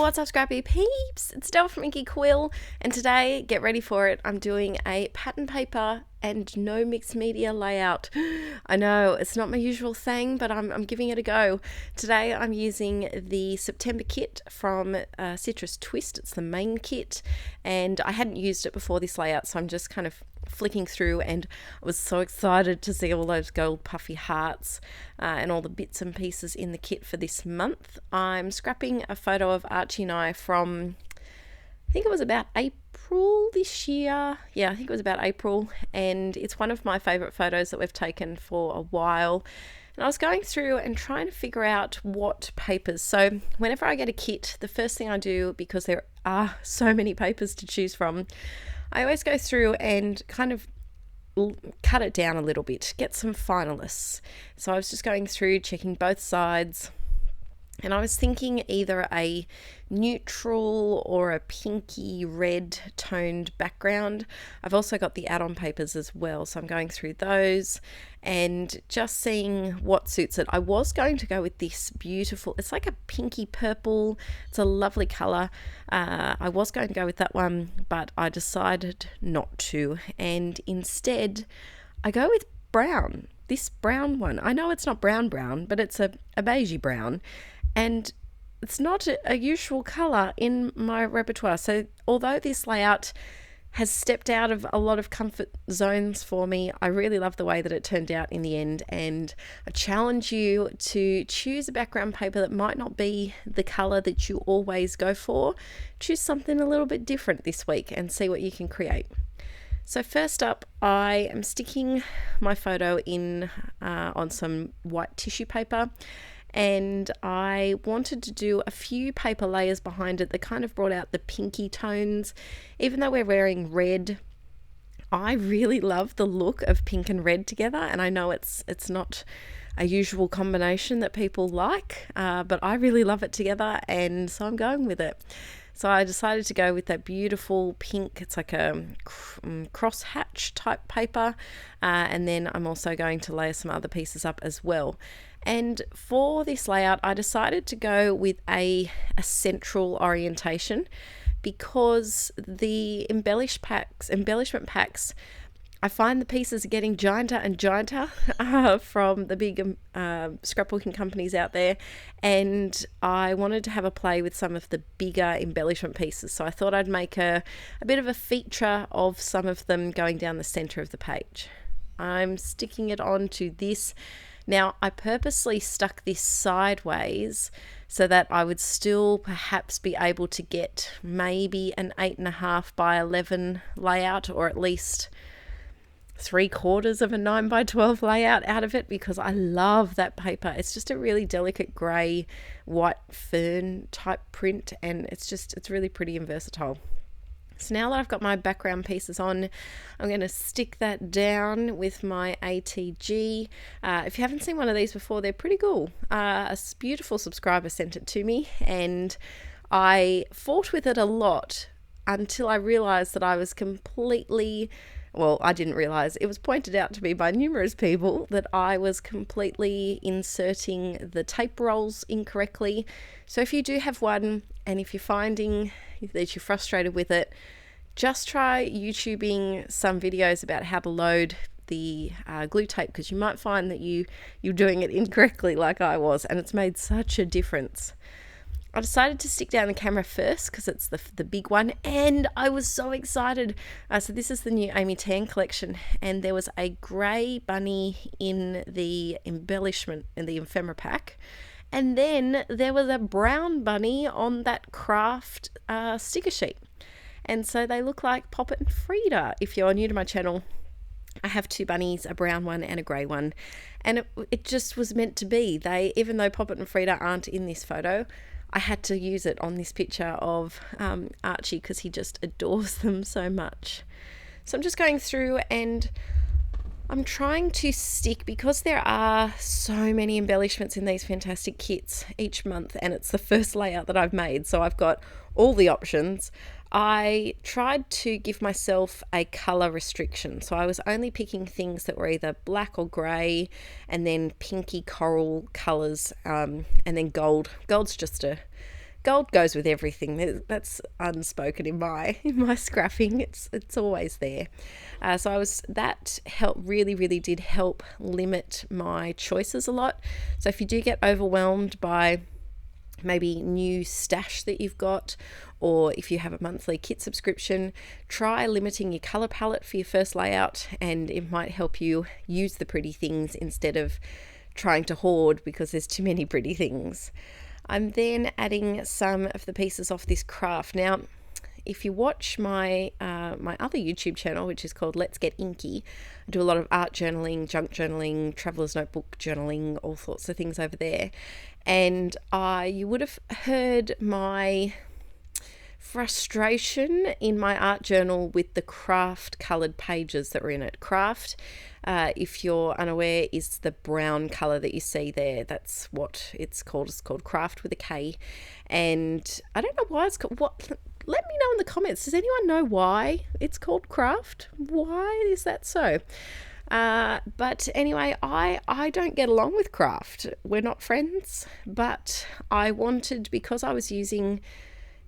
What's up, Scrappy peeps? It's Del from Inkie Quill, and today, get ready for it, I'm doing a pattern paper and no mixed media layout. I know, it's not my usual thing, but I'm giving it a go. Today I'm using the September kit from Citrus Twist. It's the main kit, and I hadn't used it before this layout, so I'm just kind of flicking through, and I was so excited to see all those gold puffy hearts and all the bits and pieces in the kit for this month. I'm scrapping a photo of Archie and I from, I think it was about April this year. Yeah, I think it was about April, and it's one of my favourite photos that we've taken for a while. And I was going through and trying to figure out what papers. So whenever I get a kit, the first thing I do, because there are so many papers to choose from, I always go through and kind of cut it down a little bit, get some finalists. So I was just going through, checking both sides, and I was thinking either a neutral or a pinky red toned background. I've also got the add-on papers as well, so I'm going through those and just seeing what suits it. I was going to go with this beautiful, it's like a pinky purple, it's a lovely colour. I was going to go with that one, but I decided not to, and instead I go with brown, this brown one. I know it's not brown, but it's a beigey brown, and it's not a usual colour in my repertoire. So although this layout has stepped out of a lot of comfort zones for me, I really love the way that it turned out in the end, and I challenge you to choose a background paper that might not be the colour that you always go for. Choose something a little bit different this week and see what you can create. So first up, I am sticking my photo in on some white tissue paper, and I wanted to do a few paper layers behind it that kind of brought out the pinky tones. Even though we're wearing red, I really love the look of pink and red together, and I know it's not a usual combination that people like, but I really love it together, and so I'm going with it. So I decided to go with that beautiful pink, it's like a crosshatch type paper, and then I'm also going to layer some other pieces up as well. And for this layout, I decided to go with a central orientation, because the embellishment packs, I find the pieces are getting gianter and gianter from the big scrapbooking companies out there, and I wanted to have a play with some of the bigger embellishment pieces. So I thought I'd make a bit of a feature of some of them going down the center of the page. I'm sticking it onto this. Now, I purposely stuck this sideways so that I would still perhaps be able to get maybe an 8.5 by 11 layout, or at least 3/4 of a 9 by 12 layout out of it, because I love that paper. It's just a really delicate grey, white fern type print, and it's really pretty and versatile. So now that I've got my background pieces on, I'm going to stick that down with my ATG. If you haven't seen one of these before, they're pretty cool. A beautiful subscriber sent it to me, and I fought with it a lot until I realised that I was completely... Well, I didn't realise. It was pointed out to me by numerous people that I was completely inserting the tape rolls incorrectly. So if you do have one, and if you're finding that you're frustrated with it, just try YouTubing some videos about how to load the glue tape, because you might find that you're doing it incorrectly like I was, and it's made such a difference. I decided to stick down the camera first because it's the big one, and I was so excited. So this is the new Amy Tan collection, and there was a grey bunny in the embellishment in the ephemera pack, and then there was a brown bunny on that craft sticker sheet. And so they look like Poppet and Frida. If you're new to my channel, I have two bunnies, a brown one and a grey one, and it just was meant to be. Even though Poppet and Frida aren't in this photo, I had to use it on this picture of Archie, because he just adores them so much. So I'm just going through, and I'm trying to stick, because there are so many embellishments in these fantastic kits each month, and it's the first layout that I've made, so I've got all the options. I tried to give myself a colour restriction, so I was only picking things that were either black or grey, and then pinky coral colours, and then gold. Gold's just a gold goes with everything. That's unspoken in my scrapping. It's always there. So that really did help limit my choices a lot. So if you do get overwhelmed by maybe new stash that you've got, or if you have a monthly kit subscription, try limiting your color palette for your first layout, and it might help you use the pretty things instead of trying to hoard because there's too many pretty things. I'm then adding some of the pieces off this craft. Now, if you watch my my other YouTube channel, which is called Let's Get Inkie, I do a lot of art journaling, junk journaling, traveler's notebook journaling, all sorts of things over there. And you would have heard my frustration in my art journal with the craft coloured pages that were in it. Craft, if you're unaware, is the brown colour that you see there. That's what it's called. It's called craft with a K. And I don't know why it's called. Let me know in the comments. Does anyone know why it's called craft? Why is that so? But anyway, I don't get along with craft. We're not friends, but I wanted, because I was using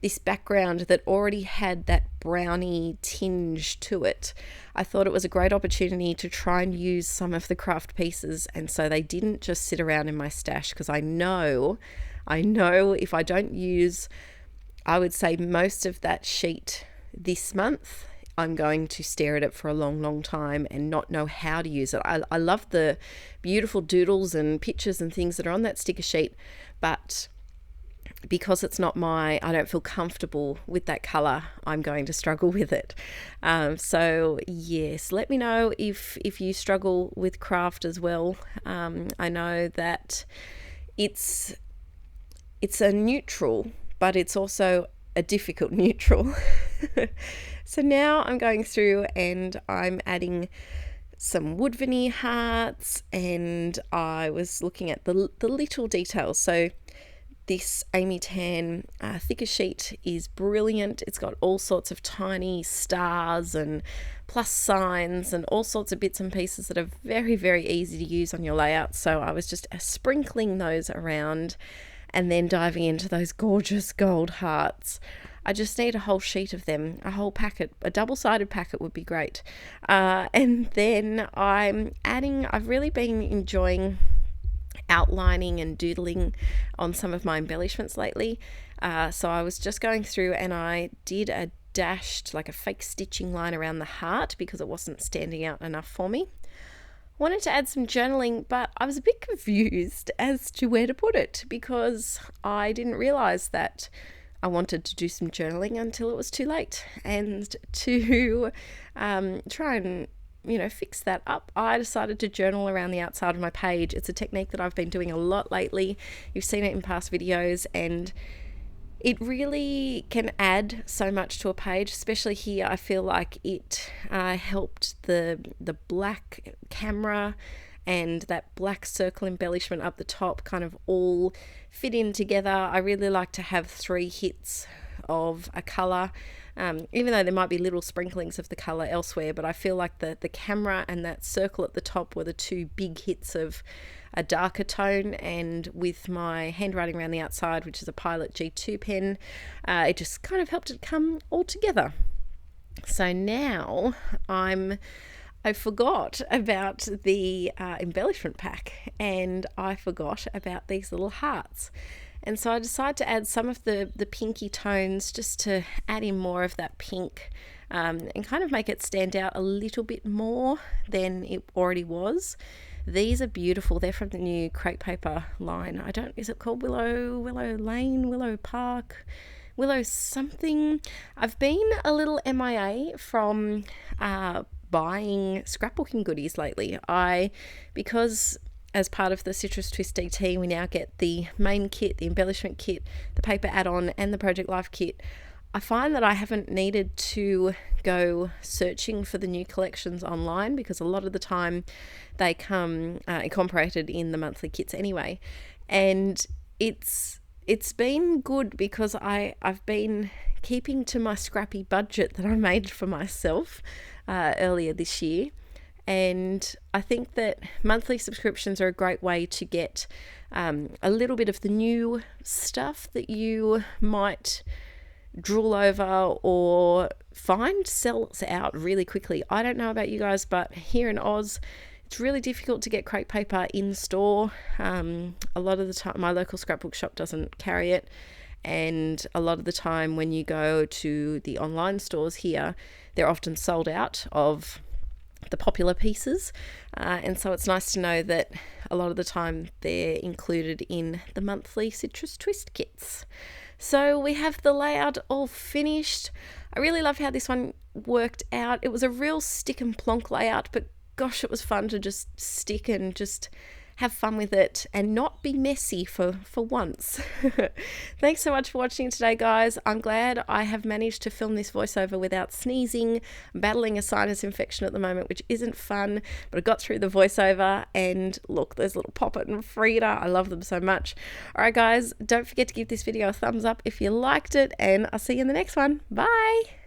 this background that already had that brownie tinge to it, I thought it was a great opportunity to try and use some of the craft pieces, and so they didn't just sit around in my stash, because I know if I don't use, I would say, most of that sheet this month, I'm going to stare at it for a long time and not know how to use it. I love the beautiful doodles and pictures and things that are on that sticker sheet, but because it's not I don't feel comfortable with that colour, I'm going to struggle with it. So yes, let me know if you struggle with craft as well. I know that it's a neutral, but it's also a difficult neutral. So now I'm going through and I'm adding some wood veneer hearts, and I was looking at the little details. So this Amy Tan thicker sheet is brilliant. It's got all sorts of tiny stars and plus signs and all sorts of bits and pieces that are very easy to use on your layout. So I was just sprinkling those around and then diving into those gorgeous gold hearts. I just need a whole sheet of them, a whole packet, a double-sided packet would be great. And then I've really been enjoying outlining and doodling on some of my embellishments lately. So I was just going through and I did a dashed, like a fake stitching line around the heart because it wasn't standing out enough for me. Wanted to add some journaling, but I was a bit confused as to where to put it because I didn't realize that I wanted to do some journaling until it was too late. And to try and fix that up, I decided to journal around the outside of my page. It's a technique that I've been doing a lot lately. You've seen it in past videos, and it really can add so much to a page, especially here. I feel like it helped the black camera and that black circle embellishment up the top kind of all fit in together. I really like to have 3 hits of a colour, even though there might be little sprinklings of the colour elsewhere, but I feel like the camera and that circle at the top were the 2 big hits of a darker tone. And with my handwriting around the outside, which is a Pilot G2 pen, it just kind of helped it come all together. So now I forgot about the embellishment pack, and I forgot about these little hearts. And so I decided to add some of the pinky tones just to add in more of that pink and kind of make it stand out a little bit more than it already was. These are beautiful. They're from the new crepe paper line. Is it called Willow Lane, Willow Park, Willow something? I've been a little MIA from buying scrapbooking goodies lately. Because as part of the Citrus Twist DT, we now get the main kit, the embellishment kit, the paper add-on, and the Project Life kit. I find that I haven't needed to go searching for the new collections online because a lot of the time they come incorporated in the monthly kits anyway. And it's been good because I've been keeping to my scrappy budget that I made for myself earlier this year. And I think that monthly subscriptions are a great way to get a little bit of the new stuff that you might drool over or find sells out really quickly. I don't know about you guys, but here in Oz, it's really difficult to get crepe paper in store. A lot of the time, my local scrapbook shop doesn't carry it. And a lot of the time when you go to the online stores here, they're often sold out of the popular pieces. And so it's nice to know that a lot of the time they're included in the monthly citrus twist kits. So we have the layout all finished. I really love how this one worked out. It was a real stick and plonk layout, but gosh, it was fun to just stick and just have fun with it and not be messy for once. Thanks so much for watching today, guys. I'm glad I have managed to film this voiceover without sneezing. I'm battling a sinus infection at the moment, which isn't fun, but I got through the voiceover. And look, there's little Poppet and Frida. I love them so much. All right, guys, don't forget to give this video a thumbs up if you liked it, and I'll see you in the next one. Bye.